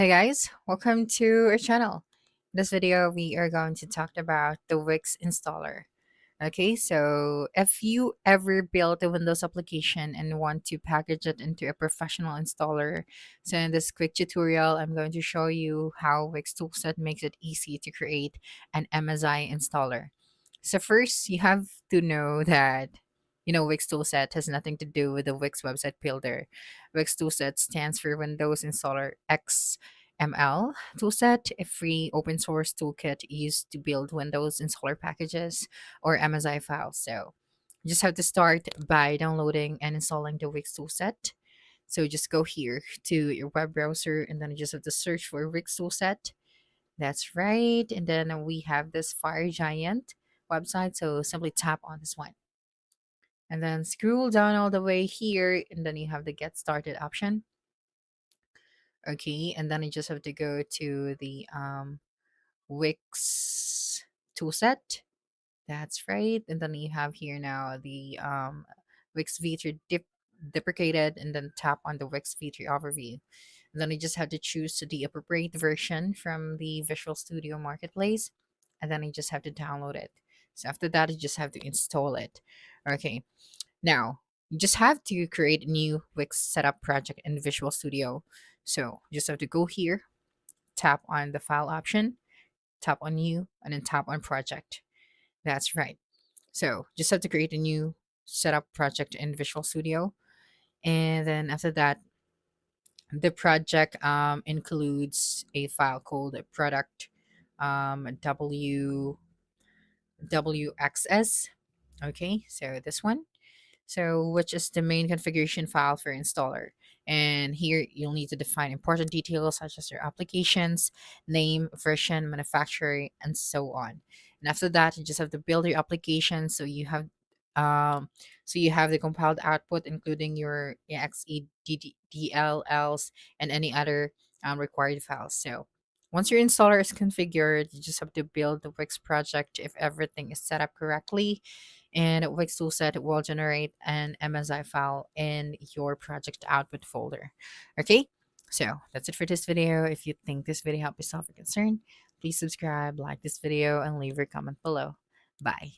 Hey guys, welcome to our channel. In this video, we are going to talk about the Wix installer. Okay, so if you ever built a Windows application and want to package it into a professional installer, so in this quick tutorial, I'm going to show you how Wix Toolset makes it easy to create an MSI installer. So first, you have to know that Wix Toolset has nothing to do with the Wix website builder. Wix Toolset stands for Windows Installer XML Toolset, a free open source toolkit used to build Windows installer packages or MSI files. So you just have to start by downloading and installing the Wix toolset. So just go here to your web browser and then you just have to search for Wix toolset. That's right. And then we have this Fire Giant website. So simply tap on this one. And then scroll down all the way here and then you have the get started option. Okay, and then you just have to go to the Wix toolset. That's right. And then you have here now the Wix V3 deprecated and then tap on the Wix V3 overview. And then you just have to choose the appropriate version from the Visual Studio Marketplace. And then you just have to download it. So after that, you just have to install it. Okay. Now, you just have to create a new Wix setup project in Visual Studio. So you just have to go here, tap on the file option, tap on new, and then tap on project. That's right. So just have to create a new setup project in Visual Studio. And then after that, the project includes a file called product WXS. Okay, so this one. So, which is the main configuration file for installer. And here you'll need to define important details such as your applications, name, version, manufacturer, and so on. And after that, you just have to build your application. Um, so you have the compiled output, including your exe, and any other required files. So once your installer is configured, you just have to build the Wix project if everything is set up correctly, and Wix toolset will generate an MSI file in your project output folder. Okay, so that's it for this video. If you think this video helped you solve your concern, please subscribe, like this video, and leave your comment below. Bye.